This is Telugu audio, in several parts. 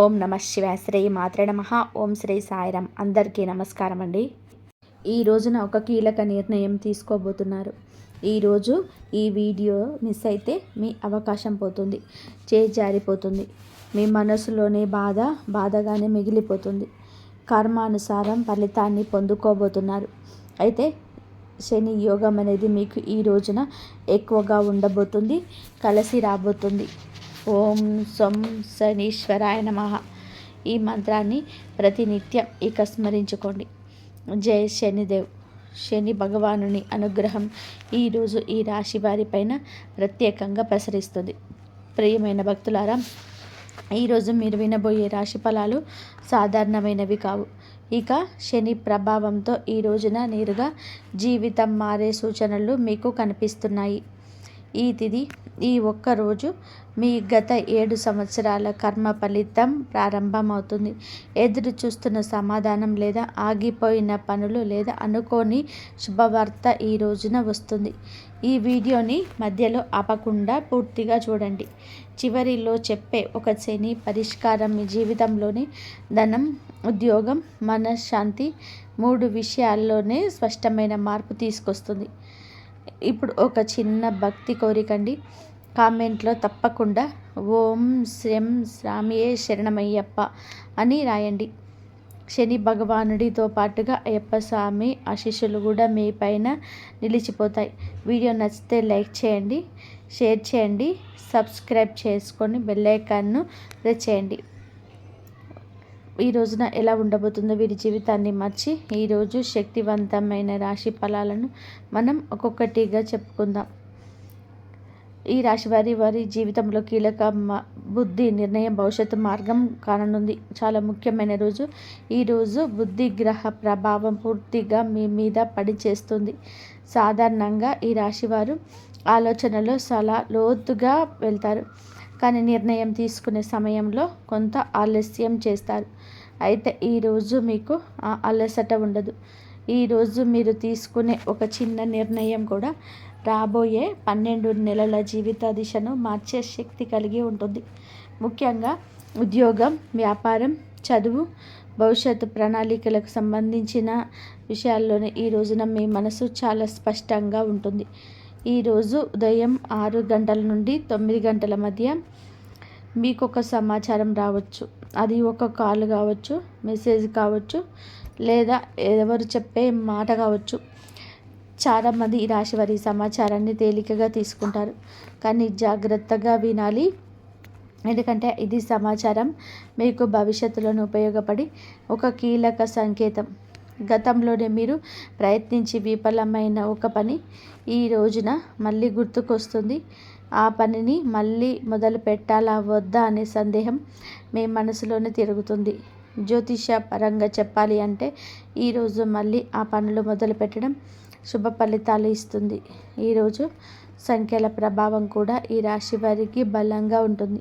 ఓం నమ శివాయ. శ్రీ మాత్రే నమః. ఓం శ్రీ సాయిరాం. అందరికీ నమస్కారం అండి. ఈ రోజున ఒక కీలక నిర్ణయం తీసుకోబోతున్నారు. ఈరోజు ఈ వీడియో మిస్ అయితే మీ అవకాశం పోతుంది, జారిపోతుంది. మీ మనసులోని బాధగానే మిగిలిపోతుంది. కర్మానుసారం ఫలితాన్ని పొందుకోబోతున్నారు. అయితే శని యోగం అనేది మీకు ఈ రోజున ఎక్కువగా ఉండబోతుంది, కలిసి రాబోతుంది. ఓం సొం శనీశ్వరాయ నమః. ఈ మంత్రాన్ని ప్రతినిత్యం ఇక స్మరించుకోండి. జై శనిదేవ్. శని భగవానుని అనుగ్రహం ఈరోజు ఈ రాశి వారిపైన ప్రత్యేకంగా ప్రసరిస్తుంది. ప్రియమైన భక్తులారా, ఈరోజు మీరు వినబోయే రాశి ఫలాలు సాధారణమైనవి కావు. ఇక శని ప్రభావంతో ఈ రోజున నేరుగా జీవితం మారే సూచనలు మీకు కనిపిస్తున్నాయి. ఈ తిథి, ఈ ఒక్కరోజు మీ గత 7 సంవత్సరాల కర్మ ఫలితం ప్రారంభమవుతుంది. ఎదురు చూస్తున్న సమాధానం లేదా ఆగిపోయిన పనులు లేదా అనుకోని శుభవార్త ఈ రోజున వస్తుంది. ఈ వీడియోని మధ్యలో ఆపకుండా పూర్తిగా చూడండి. చివరిలో చెప్పే ఒక శని పరిష్కారం మీ జీవితంలోని ధనం, ఉద్యోగం, మనశ్శాంతి 3 విషయాల్లోనే స్పష్టమైన మార్పు తీసుకొస్తుంది. ఇప్పుడు ఒక చిన్న భక్తి కోరికండి. కామెంట్లో తప్పకుండా ఓం శ్రీం శ్రామియే శరణమయ్యప్ప అని రాయండి. శని భగవానుడితో పాటుగా అయ్యప్ప స్వామి ఆశీస్సులు కూడా మీ పైన నిలిచిపోతాయి. వీడియో నచ్చితే లైక్ చేయండి, షేర్ చేయండి, సబ్స్క్రైబ్ చేసుకొని బెల్ ఐకాన్ను ప్రెస్ చేయండి. ఈ రోజున ఎలా ఉండబోతుందో వీరి జీవితాన్ని మార్చి ఈరోజు శక్తివంతమైన రాశి ఫలాలను మనం ఒక్కొక్కటిగా చెప్పుకుందాం. ఈ రాశి వారి జీవితంలో కీలక బుద్ధి నిర్ణయం భవిష్యత్తు మార్గం కానుంది. చాలా ముఖ్యమైన రోజు. ఈరోజు బుద్ధి గ్రహ ప్రభావం పూర్తిగా మీ మీద పడిచేస్తుంది. సాధారణంగా ఈ రాశివారు ఆలోచనలో చాలా లోతుగా వెళ్తారు, కానీ నిర్ణయం తీసుకునే సమయంలో కొంత ఆలస్యం చేస్తారు. అయితే ఈరోజు మీకు ఆ అలసట ఉండదు. ఈరోజు మీరు తీసుకునే ఒక చిన్న నిర్ణయం కూడా రాబోయే 12 నెలల జీవిత దిశను మార్చే శక్తి కలిగి ఉంటుంది. ముఖ్యంగా ఉద్యోగం, వ్యాపారం, చదువు, భవిష్యత్తు ప్రణాళికలకు సంబంధించిన విషయాల్లోనే ఈ రోజున మీ మనసు చాలా స్పష్టంగా ఉంటుంది. ఈరోజు ఉదయం 6 గంటల నుండి 9 గంటల మధ్య మీకు ఒక సమాచారం రావచ్చు. అది ఒక కాల్ కావచ్చు, మెసేజ్ కావచ్చు, లేదా ఎవరు చెప్పే మాట కావచ్చు. చాలామంది ఈ రాశి వారి సమాచారాన్ని తేలికగా తీసుకుంటారు, కానీ జాగ్రత్తగా వినాలి. ఎందుకంటే ఇది సమాచారం మీకు భవిష్యత్తులోనే ఉపయోగపడి ఒక కీలక సంకేతం. గతంలోనే మీరు ప్రయత్నించి విఫలమైన ఒక పని ఈ రోజున మళ్ళీ గుర్తుకొస్తుంది. ఆ పనిని మళ్ళీ మొదలు పెట్టాలా వద్దా అనే సందేహం మీ మనసులోనే తిరుగుతుంది. జ్యోతిష పరంగా చెప్పాలి అంటే ఈరోజు మళ్ళీ ఆ పనులు మొదలు పెట్టడం శుభ ఫలితాలు ఇస్తుంది. ఈరోజు సంఖ్యల ప్రభావం కూడా ఈ రాశి వారికి బలంగా ఉంటుంది.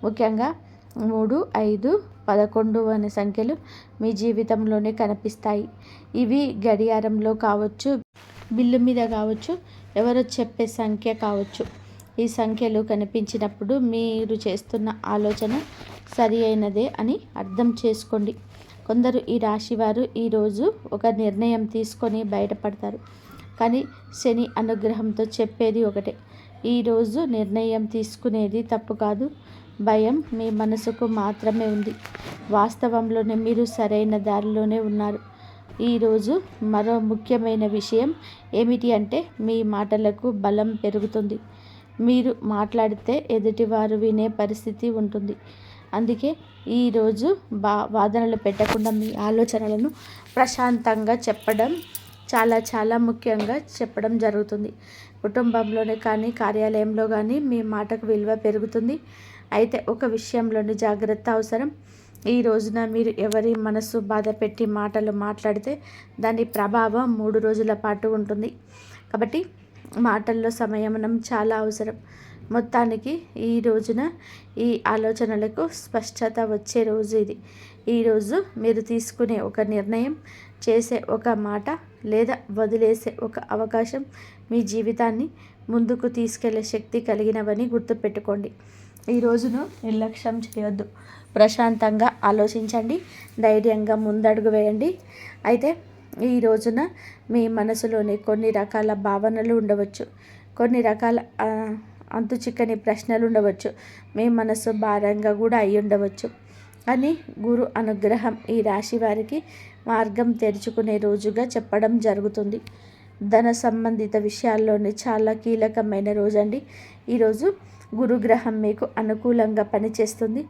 ముఖ్యంగా 3, 5, 11 అనే సంఖ్యలు మీ జీవితంలోనే కనిపిస్తాయి. ఇవి గడియారంలో కావచ్చు, బిల్లు మీద కావచ్చు, ఎవరో చెప్పే సంఖ్య కావచ్చు. ఈ సంఖ్యలు కనిపించినప్పుడు మీరు చేస్తున్న ఆలోచన సరి అయినదే అని అర్థం చేసుకోండి. కొందరు ఈ రాశివారు ఈరోజు ఒక నిర్ణయం తీసుకొని బయటపడతారు, కానీ శని అనుగ్రహంతో చెప్పేది ఒకటే. ఈరోజు నిర్ణయం తీసుకునేది తప్పు కాదు, భయం మీ మనసుకు మాత్రమే ఉంది. వాస్తవంలోనే మీరు సరైన దారిలోనే ఉన్నారు. ఈరోజు మరో ముఖ్యమైన విషయం ఏమిటి అంటే మీ మాటలకు బలం పెరుగుతుంది. మీరు మాట్లాడితే ఎదుటివారు వినే పరిస్థితి ఉంటుంది. అందుకే ఈరోజు వాదనలు పెట్టకుండా మీ ఆలోచనలను ప్రశాంతంగా చెప్పడం చాలా ముఖ్యంగా చెప్పడం జరుగుతుంది. కుటుంబంలోనే కానీ కార్యాలయంలో కానీ మీ మాటకు విలువ పెరుగుతుంది. అయితే ఒక విషయంలోని జాగ్రత్త అవసరం. ఈ రోజున మీరు ఎవరి మనసు బాధ పెట్టి మాటలు మాట్లాడితే దాని ప్రభావం 3 రోజుల పాటు ఉంటుంది. కాబట్టి మాటల్లో సంయమనం చాలా అవసరం. మొత్తానికి ఈ రోజున ఈ ఆలోచనలకు స్పష్టత వచ్చే రోజు ఇది. ఈరోజు మీరు తీసుకునే ఒక నిర్ణయం, చేసే ఒక మాట లేదా వదిలేసే ఒక అవకాశం మీ జీవితాన్ని ముందుకు తీసుకెళ్లే శక్తి కలిగినవని గుర్తుపెట్టుకోండి. ఈ రోజును నిర్లక్ష్యం చేయొద్దు. ప్రశాంతంగా ఆలోచించండి, ధైర్యంగా ముందడుగు వేయండి. అయితే ఈ రోజున మీ మనసులోని కొన్ని రకాల భావనలు ఉండవచ్చు, కొన్ని రకాల అంతుచిక్కని ప్రశ్నలు ఉండవచ్చు, మీ మనసు భారంగా కూడా అయి ఉండవచ్చు. కానీ గురు అనుగ్రహం ఈ రాశి వారికి మార్గం తెరుచుకునే రోజుగా చెప్పడం జరుగుతుంది. ధన సంబంధిత విషయాల్లోనే చాలా కీలకమైన రోజండి ఈరోజు. గురుగ్రహం మీకు అనుకూలంగా పనిచేస్తుంది.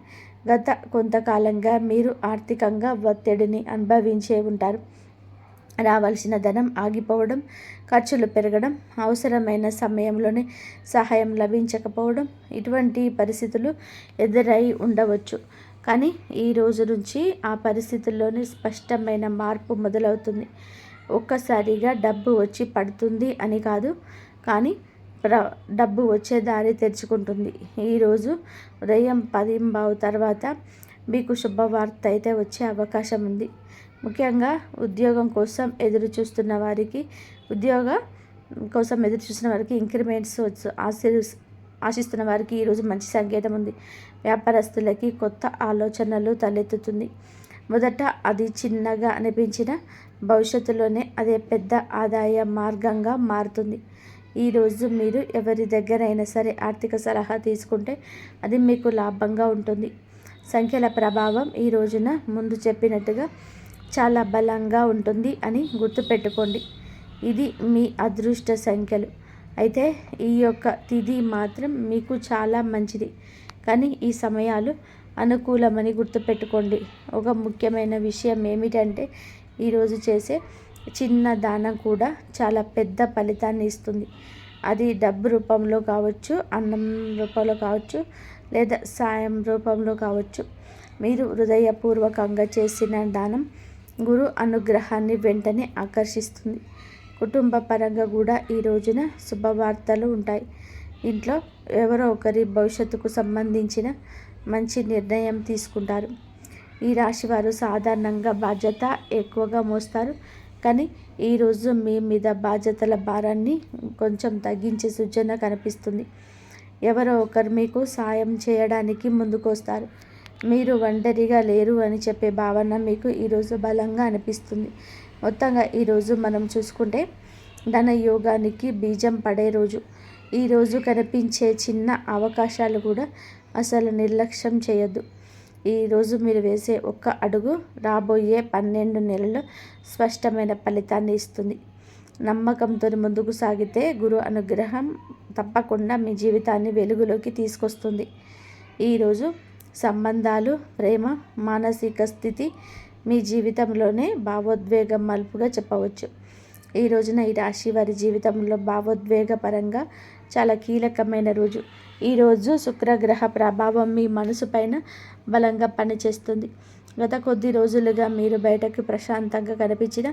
గత కొంతకాలంగా మీరు ఆర్థికంగా ఒత్తిడిని అనుభవించే ఉంటారు. రావాల్సిన ధనం ఆగిపోవడం, ఖర్చులు పెరగడం, అవసరమైన సమయంలోనే సహాయం లభించకపోవడం, ఇటువంటి పరిస్థితులు ఎదురై ఉండవచ్చు. కానీ ఈ రోజు నుంచి ఆ పరిస్థితుల్లోనే స్పష్టమైన మార్పు మొదలవుతుంది. ఒక్కసారిగా డబ్బు వచ్చి పడుతుంది అని కాదు, కానీ డబ్బు వచ్చే దారి తెరుచుకుంటుంది. ఈరోజు ఉదయం 10:15 తర్వాత మీకు శుభవార్త అయితే వచ్చే అవకాశం ఉంది. ముఖ్యంగా ఉద్యోగం కోసం ఎదురు చూస్తున్న వారికి ఇంక్రిమెంట్స్ ఆశిస్తున్న వారికి ఈరోజు మంచి సంకేతం ఉంది. వ్యాపారస్తులకి కొత్త ఆలోచనలు తలెత్తుతుంది. మొదట అది చిన్నగా అనిపించిన భవిష్యత్తులోనే అదే పెద్ద ఆదాయ మార్గంగా మారుతుంది. ఈరోజు మీరు ఎవరి దగ్గరైనా సరే ఆర్థిక సలహా తీసుకుంటే అది మీకు లాభంగా ఉంటుంది. సంఖ్యల ప్రభావం ఈ రోజున ముందు చెప్పినట్టుగా చాలా బలంగా ఉంటుంది అని గుర్తుపెట్టుకోండి. ఇది మీ అదృష్ట సంఖ్యలు. అయితే ఈ యొక్క తిథి మాత్రం మీకు చాలా మంచిది, కానీ ఈ సమయాలు అనుకూలమని గుర్తుపెట్టుకోండి. ఒక ముఖ్యమైన విషయం ఏమిటంటే ఈరోజు చేసే చిన్న దానం కూడా చాలా పెద్ద ఫలితాన్ని ఇస్తుంది. అది డబ్బు రూపంలో కావచ్చు, అన్నం రూపంలో కావచ్చు, లేదా సాయం రూపంలో కావచ్చు. మీరు హృదయపూర్వకంగా చేసిన దానం గురు అనుగ్రహాన్ని వెంటనే ఆకర్షిస్తుంది. కుటుంబ పరంగా కూడా ఈ రోజున శుభవార్తలు ఉంటాయి. ఇంట్లో ఎవరో ఒకరి భవిష్యత్తుకు సంబంధించిన మంచి నిర్ణయం తీసుకుంటారు. ఈ రాశివారు సాధారణంగా బాధ్యత ఎక్కువగా మోస్తారు, కానీ ఈరోజు మీ మీద బాధ్యతల భారాన్ని కొంచెం తగ్గించే సూచన కనిపిస్తుంది. ఎవరో ఒకరు మీకు సాయం చేయడానికి ముందుకు వస్తారు. మీరు ఒంటరిగా లేరు అని చెప్పే భావన మీకు ఈరోజు బలంగా అనిపిస్తుంది. మొత్తంగా ఈరోజు మనం చూసుకుంటే ధన యోగానికి బీజం పడే రోజు. ఈరోజు కనిపించే చిన్న అవకాశాలు కూడా అసలు నిర్లక్ష్యం చేయొద్దు. ఈరోజు మీరు వేసే ఒక్క అడుగు రాబోయే 12 నెలల్లో స్పష్టమైన ఫలితాన్ని ఇస్తుంది. నమ్మకంతో ముందుకు సాగితే గురు అనుగ్రహం తప్పకుండా మీ జీవితాన్ని వెలుగులోకి తీసుకొస్తుంది. ఈరోజు సంబంధాలు, ప్రేమ, మానసిక స్థితి మీ జీవితంలోనే భావోద్వేగం మలుపుగా చెప్పవచ్చు. ఈ రోజున ఈ రాశి వారి జీవితంలో భావోద్వేగపరంగా చాలా కీలకమైన రోజు. ఈరోజు శుక్రగ్రహ ప్రభావం మీ మనసు పైన బలంగా పనిచేస్తుంది. గత కొద్ది రోజులుగా మీరు బయటకు ప్రశాంతంగా కనిపించిన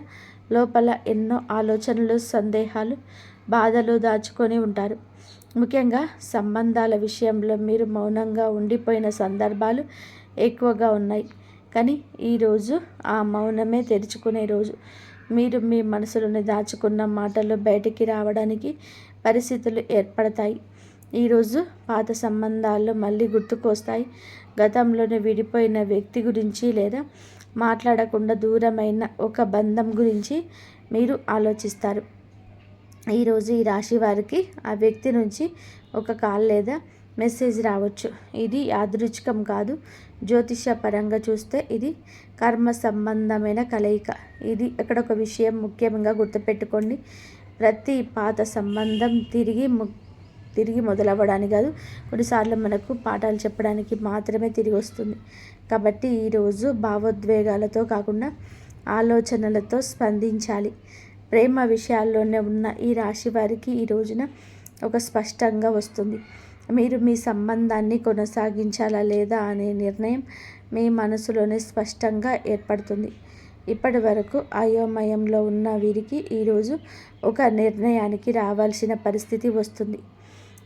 లోపల ఎన్నో ఆలోచనలు, సందేహాలు, బాధలు దాచుకొని ఉంటారు. ముఖ్యంగా సంబంధాల విషయంలో మీరు మౌనంగా ఉండిపోయిన సందర్భాలు ఎక్కువగా ఉన్నాయి. కానీ ఈరోజు ఆ మౌనమే తెరుచుకునే రోజు. మీరు మీ మనసులోని దాచుకున్న మాటలు బయటికి రావడానికి పరిస్థితులు ఏర్పడతాయి. ఈరోజు పాత సంబంధాలు మళ్ళీ గుర్తుకు వస్తాయి. గతంలోనే విడిపోయిన వ్యక్తి గురించి లేదా మాట్లాడకుండా దూరమైన ఒక బంధం గురించి మీరు ఆలోచిస్తారు. ఈరోజు ఈ రాశి వారికి ఆ వ్యక్తి నుంచి ఒక కాల్ లేదా మెసేజ్ రావచ్చు. ఇది యాదృచ్ఛికం కాదు. జ్యోతిష పరంగా చూస్తే ఇది కర్మ సంబంధమైన కలయిక. ఇది ఇక్కడ ఒక విషయం ముఖ్యంగా గుర్తుపెట్టుకోండి. ప్రతి పాత సంబంధం తిరిగి మొదలవ్వడానికి కాదు, కొన్నిసార్లు మనకు పాఠాలు చెప్పడానికి మాత్రమే తిరిగి వస్తుంది. కాబట్టి ఈరోజు భావోద్వేగాలతో కాకుండా ఆలోచనలతో స్పందించాలి. ప్రేమ విషయాల్లోనే ఉన్న ఈ రాశి వారికి ఈ రోజున ఒక స్పష్టంగా వస్తుంది. మీరు మీ సంబంధాన్ని కొనసాగించాలా లేదా అనే నిర్ణయం మీ మనసులోనే స్పష్టంగా ఏర్పడుతుంది. ఇప్పటి వరకు అయోమయంలో ఉన్న వీరికి ఈరోజు ఒక నిర్ణయానికి రావాల్సిన పరిస్థితి వస్తుంది.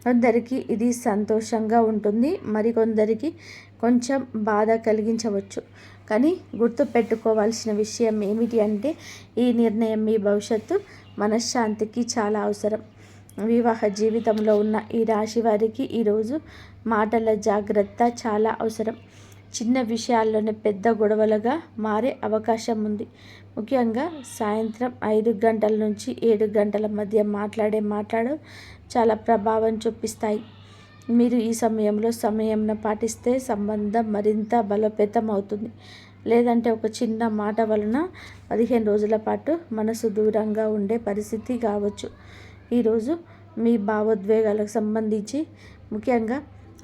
కొందరికి ఇది సంతోషంగా ఉంటుంది, మరికొందరికి కొంచెం బాధ కలిగించవచ్చు. కానీ గుర్తుపెట్టుకోవాల్సిన విషయం ఏమిటి అంటే ఈ నిర్ణయం మీ భవిష్యత్తు మనశ్శాంతికి చాలా అవసరం. వివాహ జీవితంలో ఉన్న ఈ రాశి వారికి ఈరోజు మాటల జాగ్రత్త చాలా అవసరం. చిన్న విషయాల్లోనే పెద్ద గొడవలుగా మారే అవకాశం ఉంది. ముఖ్యంగా సాయంత్రం 5 గంటల నుంచి 7 గంటల మధ్య మాట్లాడే మాటలు చాలా ప్రభావం చూపిస్తాయి. మీరు ఈ సమయంను పాటిస్తే సంబంధం మరింత బలోపేతం అవుతుంది. లేదంటే ఒక చిన్న మాట వలన 15 రోజుల పాటు మనసు దూరంగా ఉండే పరిస్థితి కావచ్చు. ఈరోజు మీ భావోద్వేగాలకు సంబంధించి ముఖ్యంగా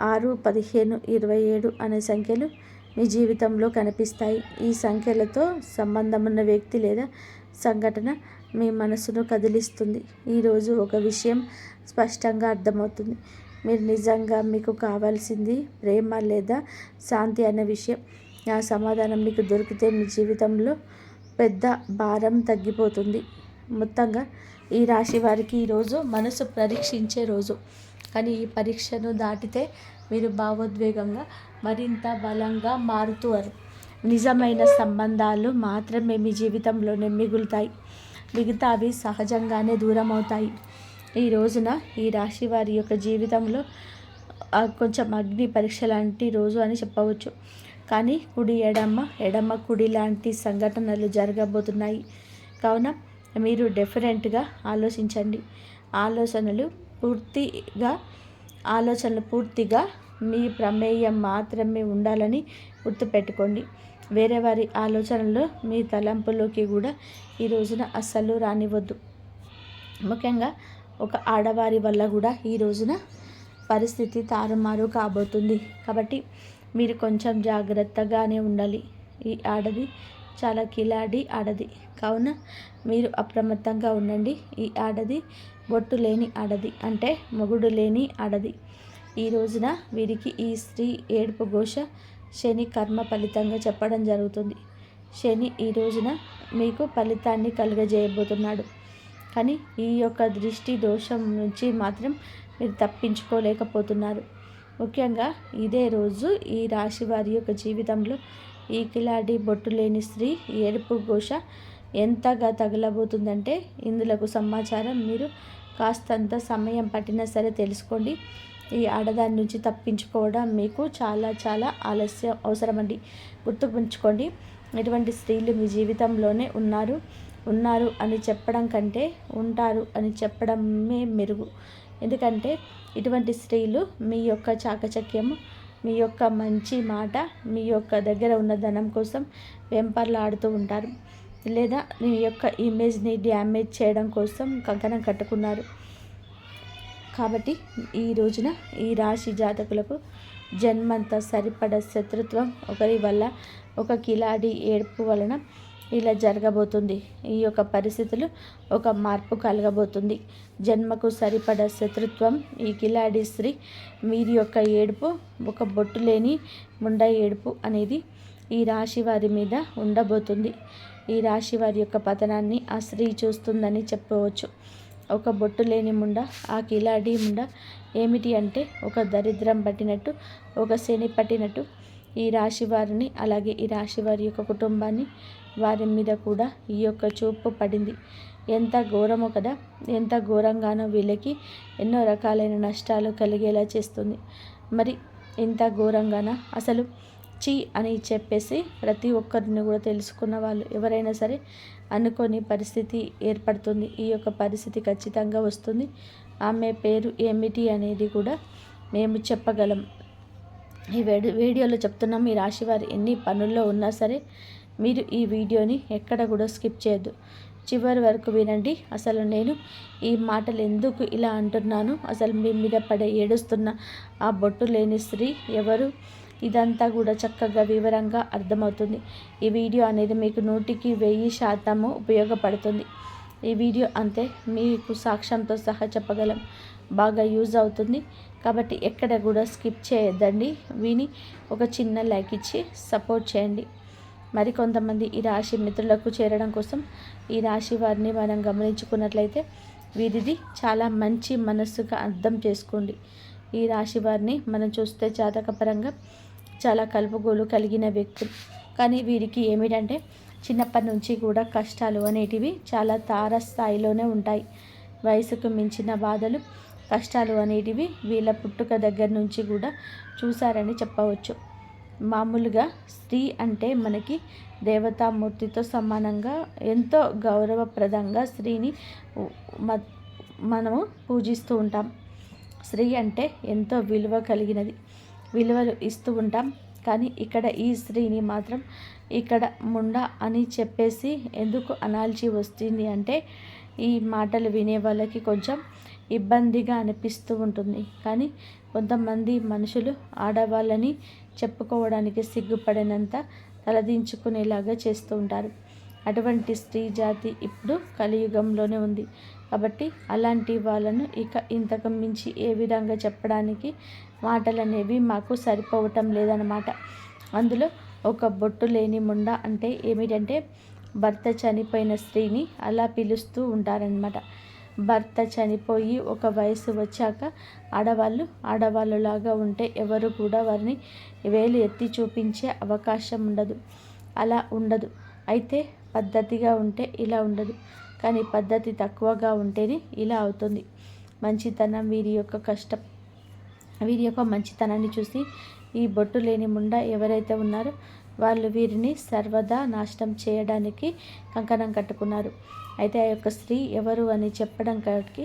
6, 15, 27 అనే సంఖ్యలు మీ జీవితంలో కనిపిస్తాయి. ఈ సంఖ్యలతో సంబంధం ఉన్న వ్యక్తి లేదా సంఘటన మీ మనసును కదిలిస్తుంది. ఈరోజు ఒక విషయం స్పష్టంగా అర్థమవుతుంది. మీరు నిజంగా మీకు కావాల్సింది ప్రేమ లేదా శాంతి అనే విషయం. ఆ సమాధానం మీకు దొరికితే మీ జీవితంలో పెద్ద భారం తగ్గిపోతుంది. మొత్తంగా ఈ రాశి వారికి ఈరోజు మనసు పరీక్షించే రోజు. కానీ ఈ పరీక్షను దాటితే మీరు భావోద్వేగంగా మరింత బలంగా మారుతారు. నిజమైన సంబంధాలు మాత్రమే మీ జీవితంలోనే మిగులుతాయి. మిగతావి సహజంగానే దూరం అవుతాయి. ఈ రోజున ఈ రాశి వారి యొక్క జీవితంలో కొంచెం అగ్ని పరీక్ష లాంటి రోజు అని చెప్పవచ్చు. కానీ కుడి ఎడమ కుడి లాంటి సంఘటనలు జరగబోతున్నాయి. కావున మీరు డిఫరెంట్గా ఆలోచించండి. ఆలోచనలు పూర్తిగా మీ ప్రమేయం మాత్రమే ఉండాలని గుర్తుపెట్టుకోండి. వేరే వారి ఆలోచనలు మీ తలంపులోకి కూడా ఈ రోజున అస్సలు రానివ్వద్దు. ముఖ్యంగా ఒక ఆడవారి వల్ల కూడా ఈ రోజున పరిస్థితి తారుమారు కాబోతుంది. కాబట్టి మీరు కొంచెం జాగ్రత్తగానే ఉండాలి. ఈ ఆడది చాలా కిలాడి ఆడది, కావున మీరు అప్రమత్తంగా ఉండండి. ఈ ఆడది బొట్టు లేని ఆడది, అంటే మొగుడు లేని ఆడది. ఈ రోజున వీరికి ఈ స్త్రీ ఏడుపు ఘోష శని కర్మ ఫలితంగా చెప్పడం జరుగుతుంది. శని ఈ రోజున మీకు ఫలితాన్ని కలుగజేయబోతున్నాడు. కానీ ఈ యొక్క దృష్టి దోషం నుంచి మాత్రం మీరు తప్పించుకోలేకపోతున్నారు. ముఖ్యంగా ఇదే రోజు ఈ రాశి వారి యొక్క జీవితంలో ఈ కిలాడి బొట్టు లేని స్త్రీ ఏడుపు ఘోష ఎంతగా తగలబోతుందంటే ఇందులకు సమాచారం మీరు కాస్తంత సమయం పట్టినా సరే తెలుసుకోండి. ఈ ఆడదాని నుంచి తప్పించుకోవడం మీకు చాలా ఆలస్యం అవసరమండి. గుర్తుంచుకోండి, ఇటువంటి స్త్రీలు మీ జీవితంలోనే ఉన్నారు అని చెప్పడం కంటే ఉంటారు అని చెప్పడమే మెరుగు. ఎందుకంటే ఇటువంటి స్త్రీలు మీ యొక్క చాకచక్యము, మీ యొక్క మంచి మాట, మీ యొక్క దగ్గర ఉన్న ధనం కోసం వెంపర్లాడుతూ ఉంటారు. లేదా మీ యొక్క ఇమేజ్ని డ్యామేజ్ చేయడం కోసం కంకణం కట్టుకున్నారు. కాబట్టి ఈ రోజున ఈ రాశి జాతకులకు జన్మంతా సరిపడ శత్రుత్వం ఒకరి వల్ల, ఒక కిలాడి ఏడుపు వలన ఇలా జరగబోతుంది. ఈ యొక్క పరిస్థితులు ఒక మార్పు కలగబోతుంది. జన్మకు సరిపడ శత్రుత్వం ఈ కిలాడి స్త్రీ వీరి యొక్క ఏడుపు, ఒక బొట్టు లేని ముండ ఏడుపు అనేది ఈ రాశి వారి మీద ఉండబోతుంది. ఈ రాశి వారి యొక్క పతనాన్ని ఆ స్త్రీ చూస్తుందని చెప్పవచ్చు. ఒక బొట్టు లేని ముండ, ఆ కిలాడి ముండ ఏమిటి అంటే ఒక దరిద్రం పట్టినట్టు, ఒక శని పట్టినట్టు ఈ రాశి వారిని, అలాగే ఈ రాశి వారి యొక్క కుటుంబాన్ని, వారి మీద కూడా ఈ యొక్క చూపు పడింది. ఎంత ఘోరమో కదా, ఎంత ఘోరంగానో వీళ్ళకి ఎన్నో రకాలైన నష్టాలు కలిగేలా చేస్తుంది. మరి ఇంత ఘోరంగానా? అసలు చీ అని చెప్పేసి ప్రతి ఒక్కరిని కూడా తెలుసుకున్న వాళ్ళు ఎవరైనా సరే అనుకోని పరిస్థితి ఏర్పడుతుంది. ఈ యొక్క పరిస్థితి ఖచ్చితంగా వస్తుంది. ఆమె పేరు ఏమిటి అనేది కూడా మేము చెప్పగలం. ఈ వీడియోలో చెప్తున్నాం. ఈ రాశి వారు ఎన్ని పనుల్లో ఉన్నా సరే మీరు ఈ వీడియోని ఎక్కడ కూడా స్కిప్ చేయొద్దు, చివరి వరకు వినండి. అసలు నేను ఈ మాటలు ఎందుకు ఇలా అంటున్నాను, అసలు మీ మీద పడే ఏడుస్తున్న ఆ బొట్టు లేని స్త్రీ ఎవరు, ఇదంతా కూడా చక్కగా వివరంగా అర్థమవుతుంది. ఈ వీడియో అనేది మీకు 100% ఉపయోగపడుతుంది. ఈ వీడియో అంతే మీకు సాక్ష్యంతో సహా చెప్పగలం, బాగా యూజ్ అవుతుంది. కాబట్టి ఎక్కడ కూడా స్కిప్ చేయొద్దండి. విని ఒక చిన్న లైక్ ఇచ్చి సపోర్ట్ చేయండి. మరి కొంతమంది ఈ రాశి మిత్రులకు చేరడం కోసం ఈ రాశి వారిని మనం గమనించుకున్నట్లయితే వీరిది చాలా మంచి మనస్సుగా అర్థం చేసుకోండి. ఈ రాశి వారిని మనం చూస్తే జాతకపరంగా చాలా కలుపుగోలు కలిగిన వ్యక్తులు. కానీ వీరికి ఏమిటంటే చిన్నప్పటి నుంచి కూడా కష్టాలు అనేటివి చాలా తారస్థాయిలోనే ఉంటాయి. వయసుకు మించిన బాధలు, కష్టాలు అనేటివి వీళ్ళ పుట్టుక దగ్గర నుంచి కూడా చూశారని చెప్పవచ్చు. మామూలుగా స్త్రీ అంటే మనకి దేవతామూర్తితో సమానంగా ఎంతో గౌరవప్రదంగా స్త్రీని మనము పూజిస్తూ ఉంటాం. స్త్రీ అంటే ఎంతో విలువ కలిగినది, విలువలు ఇస్తూ ఉంటాం. కానీ ఇక్కడ ఈ స్త్రీని మాత్రం ఇక్కడ ముండ అని చెప్పేసి ఎందుకు అనాల్సి వస్తుంది అంటే ఈ మాటలు వినే వాళ్ళకి కొంచెం ఇబ్బందిగా అనిపిస్తూ ఉంటుంది. కానీ కొంతమంది మనుషులు ఆడవాళ్ళని చెప్పుకోవడానికి సిగ్గుపడినంత తలదించుకునేలాగా చేస్తూ ఉంటారు. అటువంటి స్త్రీ జాతి ఇప్పుడు కలియుగంలోనే ఉంది. కాబట్టి అలాంటి వాళ్ళను ఇంతకు మించి ఏ విధంగా చెప్పడానికి మాటలు అనేవి మాకు సరిపోవటం లేదన్నమాట. అందులో ఒక బొట్టు లేని ముండ అంటే ఏమిటంటే భర్త చనిపోయిన స్త్రీని అలా పిలుస్తూ ఉంటారనమాట. భర్త చనిపోయి ఒక వయసు వచ్చాక ఆడవాళ్ళలాగా ఉంటే ఎవరు కూడా వారిని వేలు ఎత్తి చూపించే అవకాశం ఉండదు. అలా ఉండదు. అయితే పద్ధతిగా ఉంటే ఇలా ఉండదు. కానీ పద్ధతి తక్కువగా ఉంటేనే ఇలా అవుతుంది. మంచితనం, వీరి యొక్క కష్టం, వీరి యొక్క మంచితనాన్ని చూసి ఈ బొట్టు లేని ముండ ఎవరైతే ఉన్నారో వాళ్ళు వీరిని సర్వదా నాశనం చేయడానికి కంకణం కట్టుకున్నారు. అయితే ఆ యొక్క స్త్రీ ఎవరు అని చెప్పడం కాటికి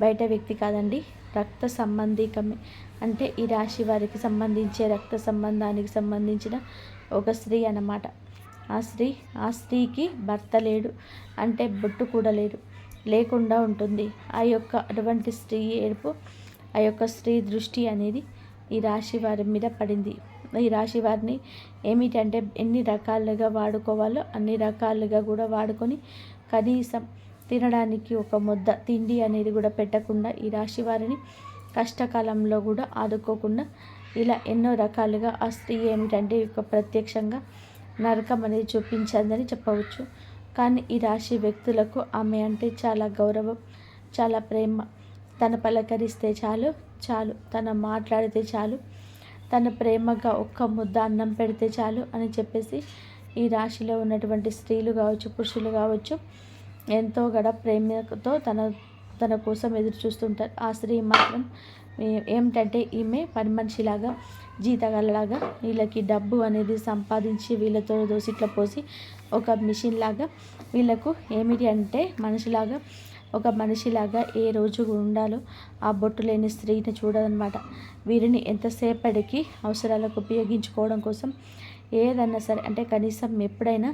బయట వ్యక్తి కాదండి, రక్త సంబంధికమే. అంటే ఈ రాశి వారికి సంబంధించే రక్త సంబంధానికి సంబంధించిన ఒక స్త్రీ అన్నమాట. ఆ స్త్రీకి భర్త లేడు, అంటే బొట్టు కూడా లేకుండా ఉంటుంది. అటువంటి స్త్రీ ఏడుపు, ఆ యొక్క స్త్రీ దృష్టి అనేది ఈ రాశి వారి మీద పడింది. ఈ రాశి వారిని ఏమిటంటే ఎన్ని రకాలుగా వాడుకోవాలో అన్ని రకాలుగా కూడా వాడుకొని కనీసం తినడానికి ఒక ముద్ద తిండి అనేది కూడా పెట్టకుండా ఈ రాశి వారిని కష్టకాలంలో కూడా ఆదుకోకుండా ఇలా ఎన్నో రకాలుగా ఆ స్త్రీ ఏమిటంటే ప్రత్యక్షంగా నరకం అనేది చూపించిందని చెప్పవచ్చు. కానీ ఈ రాశి వ్యక్తులకు ఆమె అంటే చాలా గౌరవం, చాలా ప్రేమ. తను పలకరిస్తే చాలు, తను మాట్లాడితే చాలు, తను ప్రేమగా ఒక్క ముద్ద అన్నం పెడితే చాలు అని చెప్పేసి ఈ రాశిలో ఉన్నటువంటి స్త్రీలు కావచ్చు, పురుషులు కావచ్చు ఎంతో ప్రేమతో తన కోసం ఎదురు చూస్తుంటారు. ఆ స్త్రీ మాత్రం ఏమిటంటే ఈమె పని మనిషిలాగా, జీతగాళ్ళలాగా వీళ్ళకి డబ్బు అనేది సంపాదించి వీళ్ళతో దోసిట్లో పోసి ఒక మిషన్ లాగా వీళ్ళకు ఏమిటి అంటే ఒక మనిషిలాగా ఏ రోజు ఉండాలో ఆ బొట్టు లేని స్త్రీని చూడదన్నమాట. వీరిని ఎంతసేపటికి అవసరాలకు ఉపయోగించుకోవడం కోసం ఏదన్నా సరే అంటే కనీసం ఎప్పుడైనా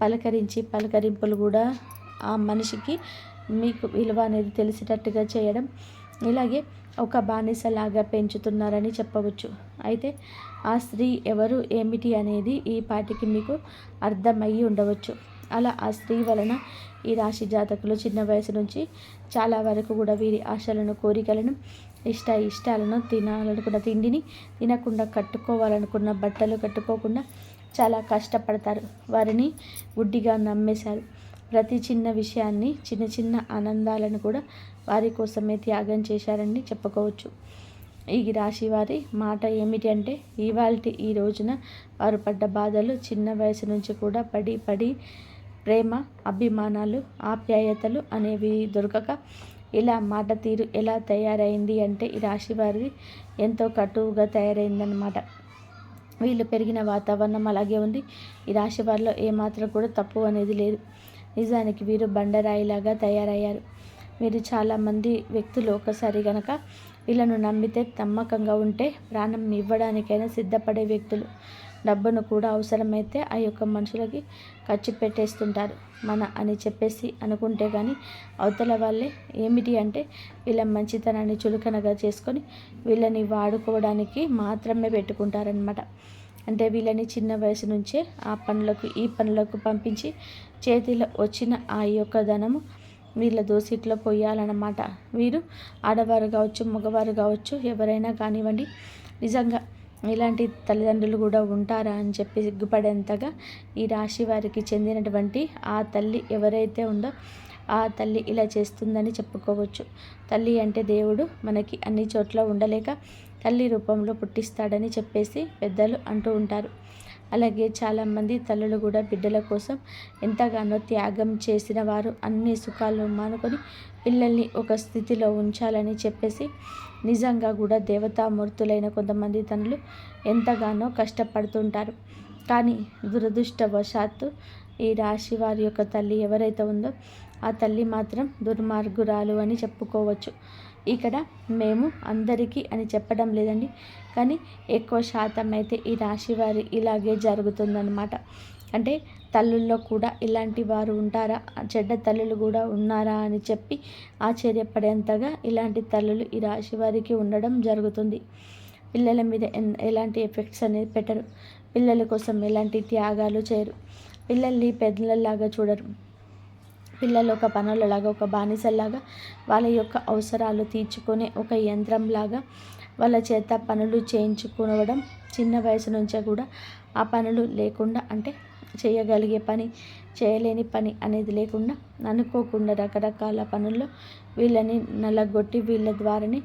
పలకరింపులు కూడా ఆ మనిషికి మీకు విలువ అనేది తెలిసేటట్టుగా చేయడం, ఇలాగే ఒక బానిసలాగా పెంచుతున్నారని చెప్పవచ్చు. అయితే ఆ స్త్రీ ఎవరు ఏమిటి అనేది ఈ పాటికి మీకు అర్థమయ్యి ఉండవచ్చు. అలా ఆ స్త్రీ వలన ఈ రాశి జాతకులు చిన్న వయసు నుంచి చాలా వరకు కూడా వీరి ఆశలను, కోరికలను, ఇష్టాలను, తినాలనుకున్న తిండిని తినకుండా, కట్టుకోవాలనుకున్న బట్టలు కట్టుకోకుండా చాలా కష్టపడతారు. వారిని గుడ్డిగా నమ్మేశారు. ప్రతి చిన్న విషయాన్ని, చిన్న ఆనందాలను కూడా వారి కోసమే త్యాగం చేశారని చెప్పుకోవచ్చు. ఈ రాశి వారి మాట ఏమిటి అంటే ఈ రోజున వారు పడ్డ బాధలు చిన్న వయసు నుంచి కూడా పడి ప్రేమ, అభిమానాలు, ఆప్యాయతలు అనేవి దొరకక ఇలా మాట తీరు ఎలా తయారైంది అంటే ఈ రాశి వారిది ఎంతో కటువుగా తయారైందన్నమాట. వీళ్ళు పెరిగిన వాతావరణం అలాగే ఉంది. ఈ రాశి వారిలో ఏమాత్రం కూడా తప్పు అనేది లేదు. నిజానికి వీరు బండరాయిలాగా తయారయ్యారు. మీరు చాలామంది వ్యక్తులు ఒకసారి కనుక వీళ్ళను నమ్మితే, నమ్మకంగా ఉంటే ప్రాణం ఇవ్వడానికైనా సిద్ధపడే వ్యక్తులు. డబ్బును కూడా అవసరమైతే ఆ యొక్క మనుషులకి ఖర్చు పెట్టేస్తుంటారు అని చెప్పేసి అనుకుంటే కానీ అవతల వాళ్ళే ఏమిటి అంటే వీళ్ళ మంచితనాన్ని చులకనగా చేసుకొని వీళ్ళని వాడుకోవడానికి మాత్రమే పెట్టుకుంటారనమాట. అంటే వీళ్ళని చిన్న వయసు నుంచే ఆ పనులకు ఈ పనులకు పంపించి చేతిలో వచ్చిన ఆ యొక్క ధనము వీళ్ళ దోసిట్లో పోయాలన్నమాట. వీరు ఆడవారు కావచ్చు, మగవారు కావచ్చు, ఎవరైనా కానివ్వండి, నిజంగా ఇలాంటి తల్లిదండ్రులు కూడా ఉంటారా అని చెప్పి సిగ్గుపడేంతగా ఈ రాశి వారికి చెందినటువంటి ఆ తల్లి ఎవరైతే ఉందో ఆ తల్లి ఇలా చేస్తుందని చెప్పుకోవచ్చు. తల్లి అంటే దేవుడు మనకి అన్ని చోట్ల ఉండలేక తల్లి రూపంలో పుట్టిస్తాడని చెప్పేసి పెద్దలు అంటూ ఉంటారు. అలాగే చాలామంది తల్లులు కూడా బిడ్డల కోసం ఎంతగానో త్యాగం చేసిన వారు అన్ని సుఖాలు మానుకొని పిల్లల్ని ఒక స్థితిలో ఉంచాలని చెప్పేసి నిజంగా కూడా దేవతామూర్తులైన కొంతమంది తల్లులు ఎంతగానో కష్టపడుతుంటారు. కానీ దురదృష్టవశాత్తు ఈ రాశి వారి యొక్క తల్లి ఎవరైతే ఉందో ఆ తల్లి మాత్రం దుర్మార్గురాలు అని చెప్పుకోవచ్చు. ఇక్కడ మేము అందరికీ అని చెప్పడం లేదండి, కానీ ఎక్కువ శాతం అయితే ఈ రాశి వారి ఇలాగే జరుగుతుందన్నమాట. అంటే తల్లుల్లో కూడా ఇలాంటి వారు ఉంటారా, చెడ్డ తల్లులు కూడా ఉన్నారా అని చెప్పి ఆశ్చర్యపడేంతగా ఇలాంటి తల్లులు ఈ రాశి వారికి ఉండడం జరుగుతుంది. పిల్లల మీద ఎలాంటి ఎఫెక్ట్స్ అనేది పెట్టరు, పిల్లల కోసం ఎలాంటి త్యాగాలు చేయరు, పిల్లల్ని పెద్దలలాగా చూడరు, పిల్లలు ఒక పనులలాగా ఒక బానిసల్లాగా వాళ్ళ యొక్క అవసరాలు తీర్చుకునే ఒక యంత్రంలాగా వాళ్ళ చేత పనులు చేయించుకోవడం, చిన్న వయసు నుంచే కూడా ఆ పనులు లేకుండా అంటే చేయగలిగే పని చేయలేని పని అనేది లేకుండా అనుకోకుండా రకరకాల పనుల్లో వీళ్ళని నలగొట్టి వీళ్ళ ద్వారానే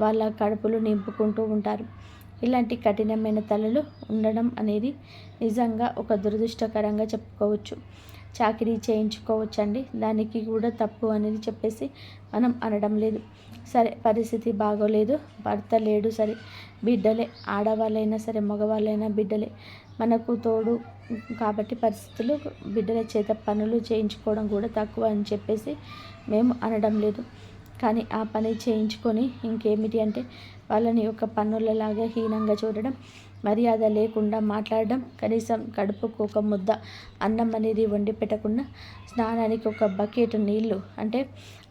వాళ్ళ కడుపులు నింపుకుంటూ ఉంటారు. ఇలాంటి కఠినమైన తలలు ఉండడం అనేది నిజంగా ఒక దురదృష్టకరంగా చెప్పుకోవచ్చు. చాకరీ చేయించుకోవచ్చండి, దానికి కూడా తప్పు అనేది చెప్పేసి మనం అనడం లేదు. సరే పరిస్థితి బాగోలేదు, భర్త లేడు, సరే బిడ్డలే, ఆడవాళ్ళైనా సరే మగవాళ్ళైనా బిడ్డలే మనకు తోడు కాబట్టి పరిస్థితులు బిడ్డల చేత పనులు చేయించుకోవడం కూడా తక్కువ అని చెప్పేసి మేము అనడం లేదు. కానీ ఆ పని చేయించుకొని ఇంకేమిటి అంటే వాళ్ళని ఒక పన్నులలాగా హీనంగా చూడడం, మర్యాద లేకుండా మాట్లాడడం, కనీసం కడుపుకు ఒక ముద్ద అన్నం అనేది వండి పెట్టకుండా స్నానానికి ఒక బకెట్ నీళ్ళు, అంటే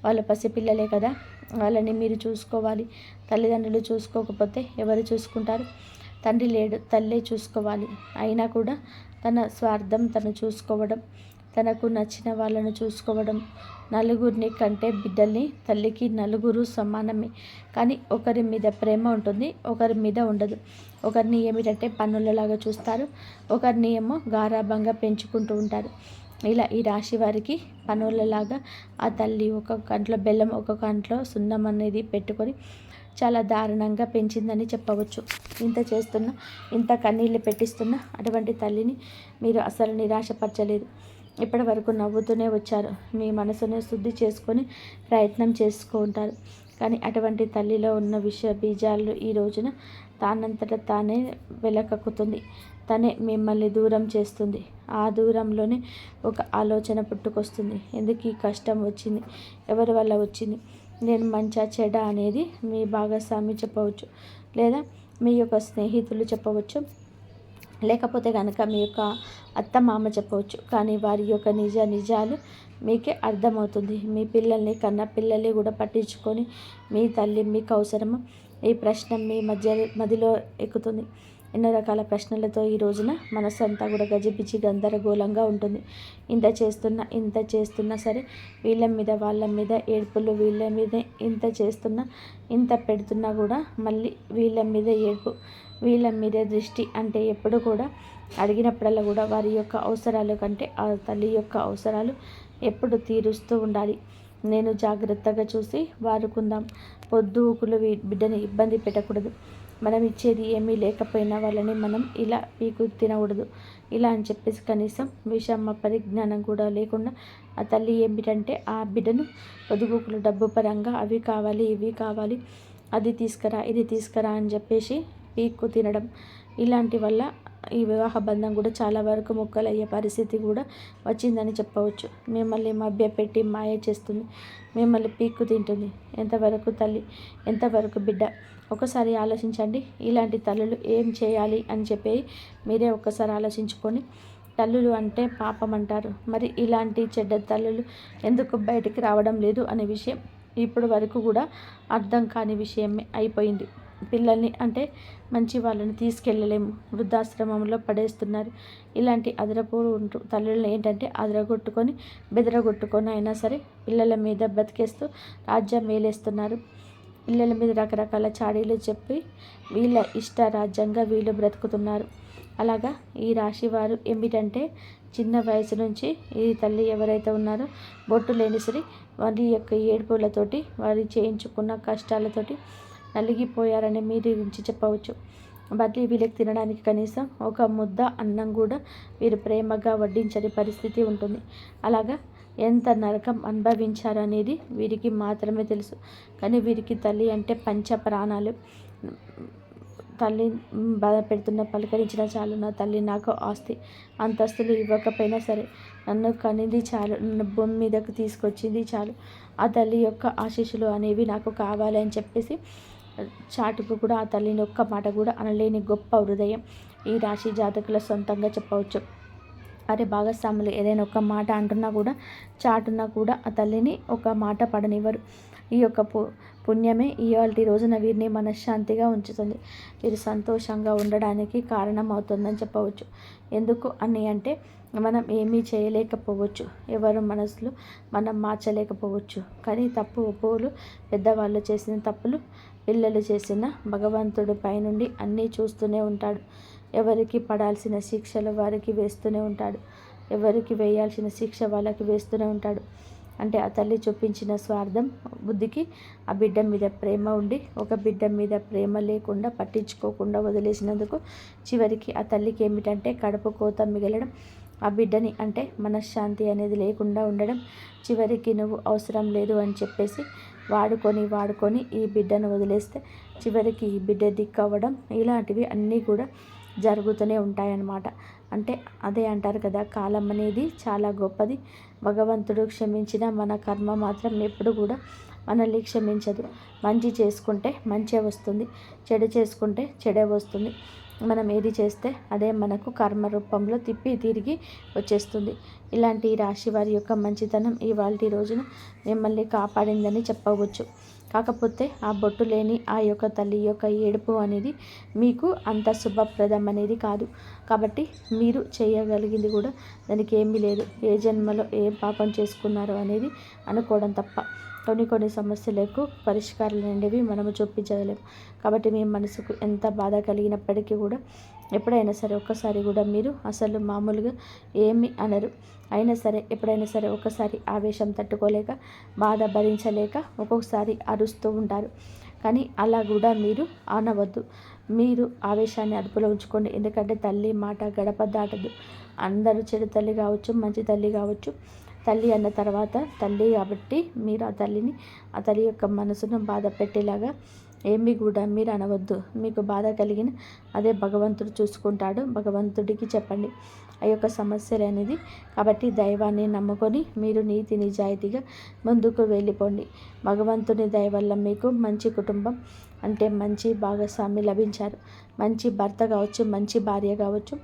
వాళ్ళ పసిపిల్లలే కదా వాళ్ళని మీరు చూసుకోవాలి, తల్లిదండ్రులు చూసుకోకపోతే ఎవరు చూసుకుంటారు? తండ్రి లేడు, తల్లే చూసుకోవాలి. అయినా కూడా తన స్వార్థం తను చూసుకోవడం, తనకు నచ్చిన వాళ్ళను చూసుకోవడం, నలుగురిని కంటే బిడ్డల్ని, తల్లికి నలుగురు సమానమే. కానీ ఒకరి మీద ప్రేమ ఉంటుంది, ఒకరి మీద ఉండదు. ఒకరిని ఏమిటంటే పన్నులలాగా చూస్తారు, ఒకరిని ఏమో గారాబంగా పెంచుకుంటూ ఉంటారు. ఇలా ఈ రాశి వారికి పనులలాగా ఆ తల్లి ఒక కంట్లో బెల్లం ఒక కంట్లో సున్నం అనేది పెట్టుకొని చాలా దారుణంగా పెంచిందని చెప్పవచ్చు. ఇంత చేస్తున్నా, ఇంత కన్నీళ్ళు పెట్టిస్తున్నా అటువంటి తల్లిని మీరు అసలు నిరాశపరచలేదు. ఇప్పటి వరకు నవ్వుతూనే వచ్చారు, మీ మనసును శుద్ధి చేసుకొని ప్రయత్నం చేసుకుంటారు. కానీ అటువంటి తల్లిలో ఉన్న విష బీజాలు ఈ రోజున తానంతట తానే వెలకక్కుతుంది, తనే మిమ్మల్ని దూరం చేస్తుంది. ఆ దూరంలోనే ఒక ఆలోచన పుట్టుకొస్తుంది, ఎందుకు ఈ కష్టం వచ్చింది, ఎవరి వల్ల వచ్చింది, నేను మంచా చెడ అనేది మీ భాగస్వామి చెప్పవచ్చు, లేదా మీ యొక్క స్నేహితులు చెప్పవచ్చు, లేకపోతే కనుక మీ యొక్క అత్త మామ చెప్పవచ్చు. కానీ వారి యొక్క నిజాలు మీకే అర్థమవుతుంది. మీ పిల్లల్ని కన్నా పిల్లల్ని కూడా పట్టించుకొని మీ తల్లి మీకు అవసరమా, ఈ ప్రశ్న మీ మదిలో ఎక్కుతుంది. ఎన్నో రకాల ప్రశ్నలతో ఈ రోజున మనసు అంతా కూడా గజిబిజి గందరగోళంగా ఉంటుంది. ఇంత చేస్తున్నా సరే వీళ్ళ మీద వాళ్ళ మీద ఏడుపులు, వీళ్ళ మీద ఇంత చేస్తున్నా ఇంత పెడుతున్నా కూడా మళ్ళీ వీళ్ళ మీద ఏడుపు, వీళ్ళ మీద దృష్టి. అంటే ఎప్పుడు కూడా అడిగినప్పుడల్లా కూడా వారి యొక్క అవసరాలు కంటే ఆ తల్లి యొక్క అవసరాలు ఎప్పుడు తీరుస్తూ ఉండాలి. నేను జాగ్రత్తగా చూసి వారుకుందాం, పొద్దుకులు బిడ్డని ఇబ్బంది పెట్టకూడదు, మనం ఇచ్చేది ఏమీ లేకపోయినా వాళ్ళని మనం ఇలా పీకు తినకూడదు, ఇలా అని చెప్పేసి కనీసం విషమ పరిజ్ఞానం కూడా లేకుండా ఆ తల్లి ఏమిటంటే ఆ బిడ్డను పొదుగుకులు డబ్బు పరంగా అవి కావాలి ఇవి కావాలి, అది తీసుకురా ఇది తీసుకురా అని చెప్పేసి పీక్కు తినడం, ఇలాంటి వల్ల ఈ వివాహ బంధం కూడా చాలా వరకు ముక్కలయ్యే పరిస్థితి కూడా వచ్చిందని చెప్పవచ్చు. మిమ్మల్ని మభ్యపెట్టి మాయ చేస్తుంది, మిమ్మల్ని పీక్కు తింటుంది. ఎంతవరకు తల్లి, ఎంతవరకు బిడ్డ, ఒకసారి ఆలోచించండి. ఇలాంటి తల్లులు ఏం చేయాలి అని చెప్పి మీరే ఒక్కసారి ఆలోచించుకొని, తల్లులు అంటే పాపం అంటారు, మరి ఇలాంటి చెడ్డ తల్లులు ఎందుకు బయటికి రావడం లేదు అనే విషయం ఇప్పుడు వరకు కూడా అర్థం కాని విషయమే అయిపోయింది. పిల్లల్ని అంటే మంచి వాళ్ళని తీసుకెళ్ళలేము, వృద్ధాశ్రమంలో పడేస్తున్నారు. ఇలాంటి అదరపు తల్లులను ఏంటంటే అదరగొట్టుకొని బెదరగొట్టుకొని అయినా సరే పిల్లల మీద బతికేస్తూ రాజ్యం మేలేస్తున్నారు. పిల్లల మీద రకరకాల చాడీలు చెప్పి వీళ్ళ ఇష్ట రాజ్యంగా వీళ్ళు బ్రతుకుతున్నారు. అలాగా ఈ రాశి వారు ఏమిటంటే చిన్న వయసు నుంచి ఈ తల్లి ఎవరైతే ఉన్నారో బొట్టు లేని సరి వారి యొక్క ఏడుపులతోటి వారి చేయించుకున్న కష్టాలతోటి నలిగిపోయారని మీరు గురించి చెప్పవచ్చు. మళ్ళీ వీళ్ళకి తినడానికి కనీసం ఒక ముద్ద అన్నం కూడా వీరు ప్రేమగా వడ్డించని పరిస్థితి ఉంటుంది. అలాగా ఎంత నరకం అనుభవించారనేది వీరికి మాత్రమే తెలుసు. కానీ వీరికి తల్లి అంటే పంచ ప్రాణాలు. తల్లి బాధ పెడుతున్న పలకరించిన చాలు, నా తల్లి నాకు ఆస్తి అంతస్తులు ఇవ్వకపోయినా సరే నన్ను కనింది చాలు, నన్ను భూమి మీదకు తీసుకొచ్చింది చాలు, ఆ తల్లి యొక్క ఆశీస్సులు అనేవి నాకు కావాలి అని చెప్పేసి చాటుకు కూడా ఆ తల్లిని ఒక్క మాట కూడా అనలేని గొప్ప హృదయం ఈ రాశి జాతకుల సొంతంగా చెప్పవచ్చు. అరే భాగస్వాములు ఏదైనా ఒక మాట అంటున్నా కూడా చాటున్నా కూడా ఆ తల్లిని ఒక మాట పడనివ్వరు. ఈ యొక్క పుణ్యమే ఇవాళ రోజున వీరిని మనశ్శాంతిగా ఉంచుతుంది. వీరు సంతోషంగా ఉండడానికి కారణం అవుతుందని చెప్పవచ్చు. ఎందుకు అని అంటే మనం ఏమీ చేయలేకపోవచ్చు, ఎవరు మనసులు మనం మార్చలేకపోవచ్చు. కానీ తప్పు ఒప్పులు పెద్దవాళ్ళు చేసిన తప్పులు పిల్లలు చేసిన భగవంతుడు పైనుండి అన్నీ చూస్తూనే ఉంటాడు. ఎవరికి పడాల్సిన శిక్షలు వారికి వేస్తూనే ఉంటాడు, ఎవరికి వేయాల్సిన శిక్ష వాళ్ళకి వేస్తూనే ఉంటాడు. అంటే ఆ తల్లి చూపించిన స్వార్థం బుద్ధికి ఆ బిడ్డ మీద ప్రేమ ఉండి ఒక బిడ్డ మీద ప్రేమ లేకుండా పట్టించుకోకుండా వదిలేసినందుకు చివరికి ఆ తల్లికి ఏమిటంటే కడుపు కోత మిగలడం, ఆ బిడ్డని అంటే మనశ్శాంతి అనేది లేకుండా ఉండడం, చివరికి నువ్వు అవసరం లేదు అని చెప్పేసి వాడుకొని ఈ బిడ్డను వదిలేస్తే చివరికి ఈ బిడ్డ దిక్కవ్వడం, ఇలాంటివి అన్నీ కూడా జరుగుతూనే ఉంటాయన్నమాట. అంటే అదే అంటారు కదా, కాలం అనేది చాలా గొప్పది. భగవంతుడు క్షమించిన మన కర్మ మాత్రం ఎప్పుడు కూడా మనల్ని క్షమించదు. మంచి చేసుకుంటే మంచే వస్తుంది, చెడు చేసుకుంటే చెడే వస్తుంది. మనం ఏది చేస్తే అదే మనకు కర్మ రూపంలో తిప్పి తిరిగి వచ్చేస్తుంది. ఇలాంటి రాశి వారి యొక్క మంచితనం ఇవాల్టి రోజున మిమ్మల్ని కాపాడిందని చెప్పవచ్చు. కాకపోతే ఆ బొట్టు లేని ఆ యొక్క తల్లి యొక్క ఏడుపు అనేది మీకు అంత శుభప్రదం అనేది కాదు. కాబట్టి మీరు చేయగలిగింది కూడా దానికి ఏమీ లేదు. ఏ జన్మలో ఏం పాపం చేసుకున్నారో అనేది అనుకోవడం తప్ప కొన్ని సమస్యలకు పరిష్కారాలు అనేవి మనము చూపించగలేము. కాబట్టి మీ మనసుకు ఎంత బాధ కలిగినప్పటికీ కూడా ఎప్పుడైనా సరే ఒక్కసారి కూడా మీరు అసలు మామూలుగా ఏమి అనరు. అయినా సరే ఎప్పుడైనా సరే ఒకసారి ఆవేశం తట్టుకోలేక బాధ భరించలేక ఒక్కొక్కసారి అరుస్తూ ఉంటారు. కానీ అలా కూడా మీరు అనవద్దు. మీరు ఆవేశాన్ని అదుపులో ఉంచుకోండి. ఎందుకంటే తల్లి మాట గడప దాటదు. అందరూ చెడు తల్లి కావచ్చు, మంచి తల్లి కావచ్చు, తల్లి అన్న తర్వాత తల్లి కాబట్టి మీరు ఆ తల్లి యొక్క మనసును బాధ పెట్టేలాగా ఏమీ కూడా మీరు అనవద్దు. మీకు బాధ కలిగిన అదే భగవంతుడు చూసుకుంటాడు. భగవంతుడికి చెప్పండి ఆ యొక్క సమస్యలు అనేది. కాబట్టి దైవాన్ని నమ్ముకొని మీరు నీతి నిజాయితీగా ముందుకు వెళ్ళిపోండి. భగవంతుని దయ వల్ల మీకు మంచి కుటుంబం అంటే మంచి భాగస్వామి లభించారు. మంచి భర్త కావచ్చు, మంచి భార్య కావచ్చు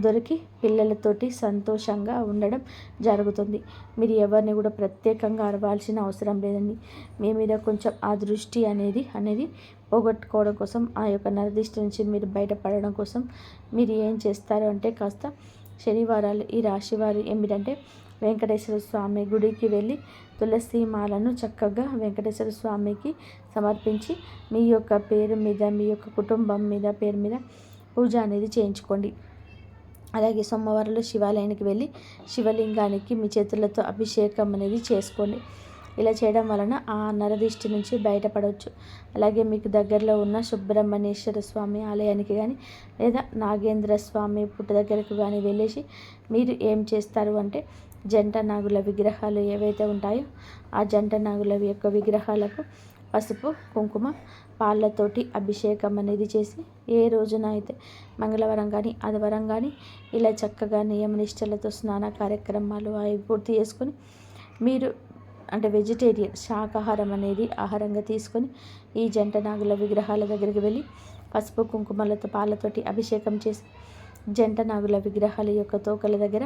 దొరికి పిల్లలతోటి సంతోషంగా ఉండడం జరుగుతుంది. మీరు ఎవరిని కూడా ప్రత్యేకంగా అరవాల్సిన అవసరం లేదండి. మీ మీద కొంచెం ఆ దృష్టి అనేది పోగొట్టుకోవడం కోసం, ఆ యొక్క నరదిష్టి నుంచి మీరు బయటపడడం కోసం మీరు ఏం చేస్తారు అంటే కాస్త శనివారాలు ఈ రాశివారు ఏమిటంటే వెంకటేశ్వర స్వామి గుడికి వెళ్ళి తులసి మాలను చక్కగా వెంకటేశ్వర స్వామికి సమర్పించి మీ యొక్క పేరు మీద, మీ యొక్క కుటుంబం మీద పేరు మీద పూజ అనేది చేయించుకోండి. అలాగే సోమవారంలో శివాలయానికి వెళ్ళి శివలింగానికి మీ చేతులతో అభిషేకం అనేది చేసుకోండి. ఇలా చేయడం వలన ఆ నరదిష్టి నుంచి బయటపడవచ్చు. అలాగే మీకు దగ్గరలో ఉన్న సుబ్రహ్మణ్యేశ్వర స్వామి ఆలయానికి కానీ లేదా నాగేంద్ర స్వామి పుట్ట దగ్గరకు కానీ వెళ్ళేసి మీరు ఏం చేస్తారు అంటే జంట నాగుల విగ్రహాలు ఏవైతే ఉంటాయో ఆ జంట నాగుల యొక్క విగ్రహాలకు పసుపు కుంకుమ పాళ్ళతోటి అభిషేకం అనేది చేసి ఏ రోజున అయితే మంగళవారం కానీ ఆదివారం కానీ ఇలా చక్కగా నియమనిష్టలతో స్నాన కార్యక్రమాలు అవి పూర్తి చేసుకొని మీరు అంటే వెజిటేరియన్ శాకాహారం అనేది ఆహారంగా తీసుకొని ఈ జంట నాగుల విగ్రహాల దగ్గరికి వెళ్ళి పసుపు కుంకుమలతో పాలతోటి అభిషేకం చేసి జంట నాగుల విగ్రహాల యొక్క తోకల దగ్గర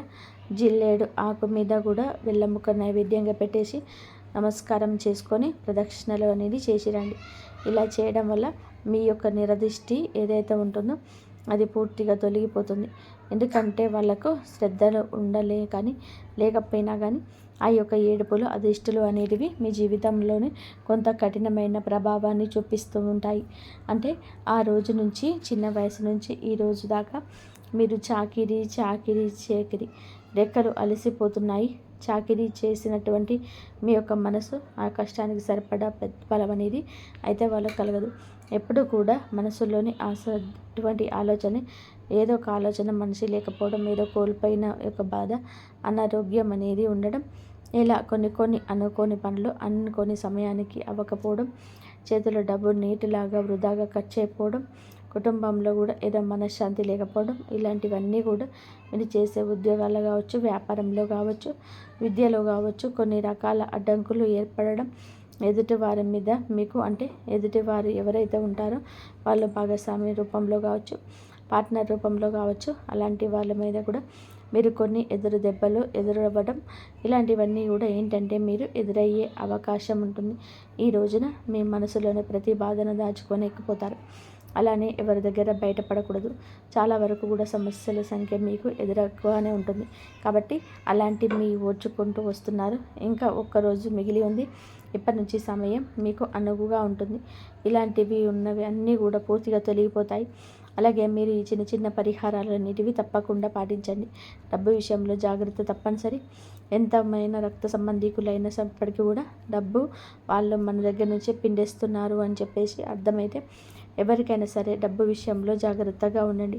జిల్లేడు ఆకు మీద కూడా బెల్లముక్క నైవేద్యంగా పెట్టేసి నమస్కారం చేసుకొని ప్రదక్షిణలు అనేది చేసిరండి. ఇలా చేయడం వల్ల మీ యొక్క నిరదిష్టి ఏదైతే ఉంటుందో అది పూర్తిగా తొలగిపోతుంది. ఎందుకంటే వాళ్ళకు శ్రద్ధలు లేకపోయినా కానీ ఆ యొక్క ఏడుపులు అదిష్టులు అనేటివి మీ జీవితంలోనే కొంత కఠినమైన ప్రభావాన్ని చూపిస్తూ ఉంటాయి. అంటే ఆ రోజు నుంచి చిన్న వయసు నుంచి ఈ రోజు దాకా మీరు చాకిరీ రెక్కలు అలసిపోతున్నాయి. చాకిరీ చేసినటువంటి మీ యొక్క మనసు ఆ కష్టానికి సరిపడా ప్రతిఫలం అనేది అయితే వాళ్ళకు కలగదు. ఎప్పుడు కూడా మనసులోని అటువంటి ఆలోచన, ఏదో ఒక ఆలోచన, మనిషి లేకపోవడం, ఏదో కోల్పోయిన ఒక బాధ, అనారోగ్యం అనేది ఉండడం, ఇలా కొన్ని అనుకోని పనులు అనుకోని సమయానికి అవ్వకపోవడం, చేతిలో డబ్బు నీటిలాగా వృధాగా ఖర్చు అయిపోవడం, కుటుంబంలో కూడా ఏదో మనశ్శాంతి లేకపోవడం, ఇలాంటివన్నీ కూడా మీరు చేసే ఉద్యోగాల్లో కావచ్చు, వ్యాపారంలో కావచ్చు, విద్యలో కావచ్చు కొన్ని రకాల అడ్డంకులు ఏర్పడడం, ఎదుటివారి మీద మీకు అంటే ఎదుటివారు ఎవరైతే ఉంటారో వాళ్ళు భాగస్వామి రూపంలో కావచ్చు, పార్ట్నర్ రూపంలో కావచ్చు, అలాంటి వాళ్ళ మీద కూడా మీరు కొన్ని ఎదురు దెబ్బలు ఎదురవ్వడం, ఇలాంటివన్నీ కూడా ఏంటంటే మీరు ఎదురయ్యే అవకాశం ఉంటుంది. ఈ రోజున మీ మనసులోని ప్రతి బాధను దాచుకొని ఎక్కిపోతారు. అలానే ఎవరి దగ్గర బయటపడకూడదు. చాలా వరకు కూడా సమస్యల సంఖ్య మీకు ఎదురగానే ఉంటుంది. కాబట్టి అలాంటి మీ ఓర్చుకుంటూ వస్తున్నారు. ఇంకా ఒక్కరోజు మిగిలి ఉంది. ఇప్పటి నుంచి సమయం మీకు అనువుగా ఉంటుంది. ఇలాంటివి ఉన్నవి అన్నీ కూడా పూర్తిగా తొలగిపోతాయి. అలాగే మీరు ఈ చిన్న చిన్న పరిహారాలన్నిటివి తప్పకుండా పాటించండి. డబ్బు విషయంలో జాగ్రత్త తప్పనిసరి. ఎంతమైన రక్త సంబంధికులైనప్పటికీ కూడా డబ్బు వాళ్ళు మన దగ్గర నుంచి పిండేస్తున్నారు అని చెప్పేసి అర్థమైతే ఎవరికైనా సరే డబ్బు విషయంలో జాగ్రత్తగా ఉండండి.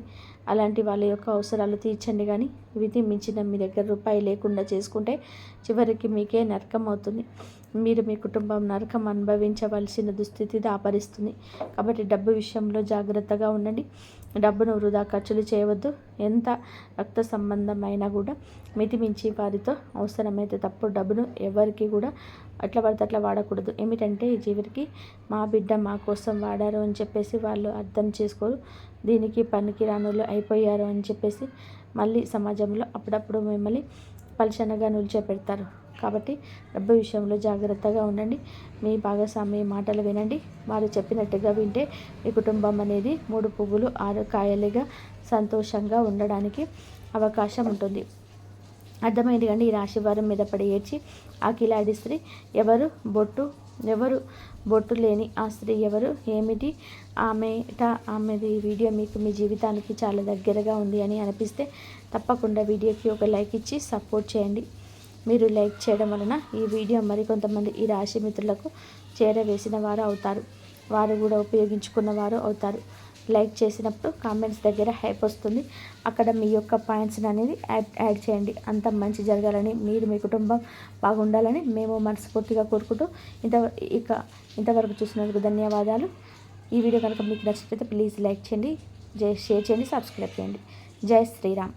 అలాంటి వాళ్ళ యొక్క అవసరాలు తీర్చండి. కానీ విధి మించిన మీ దగ్గర రూపాయి లేకుండా చేసుకుంటే చివరికి మీకే నరకం అవుతుంది. మీరు మీ కుటుంబం నరకం అనుభవించవలసిన దుస్థితి దాపరిస్తుంది. కాబట్టి డబ్బు విషయంలో జాగ్రత్తగా ఉండండి. డబ్బును వృధా ఖర్చులు చేయవద్దు. ఎంత రక్త సంబంధమైనా కూడా మితిమించి వారితో అవసరమైతే తప్పుడు డబ్బును ఎవరికి కూడా అట్లా పడితే అట్లా వాడకూడదు. ఏమిటంటే చివరికి మా బిడ్డ మా కోసం వాడారు అని చెప్పేసి వాళ్ళు అర్థం చేసుకోరు. దీనికి పనికి రానులు అయిపోయారు అని చెప్పేసి మళ్ళీ సమాజంలో అప్పుడప్పుడు మిమ్మల్ని పలుచనగా నిల్చోపెడతారు. కాబట్టి డబ్బు విషయంలో జాగ్రత్తగా ఉండండి. మీ భాగస్వామి మాటలు వినండి. వారు చెప్పినట్టుగా వింటే మీ కుటుంబం అనేది 3 పువ్వులు 6 కాయలుగా సంతోషంగా ఉండడానికి అవకాశం ఉంటుంది. అర్థమైంది కండి. ఈ రాశి వారం మీద పడి ఏడ్చి ఆ కిలాడి స్త్రీ ఎవరు, బొట్టు లేని ఆ స్త్రీ ఎవరు, ఏమిటి ఆమెది వీడియో మీకు మీ జీవితానికి చాలా దగ్గరగా ఉంది అని అనిపిస్తే తప్పకుండా వీడియోకి ఒక లైక్ ఇచ్చి సపోర్ట్ చేయండి. మీరు లైక్ చేయడం వలన ఈ వీడియో మరికొంతమంది ఈ రాశి మిత్రులకు చేరవేసిన వారు అవుతారు. వారు కూడా ఉపయోగించుకున్న వారు అవుతారు. లైక్ చేసినప్పుడు కామెంట్స్ దగ్గర హైప్ వస్తుంది. అక్కడ మీ యొక్క పాయింట్స్ అనేది యాడ్ చేయండి. అంత మంచి జరగాలని, మీరు మీ కుటుంబం బాగుండాలని మేము మనస్ఫూర్తిగా కోరుకుంటూ ఇంతవరకు చూసినందుకు ధన్యవాదాలు. ఈ వీడియో కనుక మీకు నచ్చినట్లయితే ప్లీజ్ లైక్ చేయండి, షేర్ చేయండి, సబ్స్క్రైబ్ చేయండి. జై శ్రీరామ్.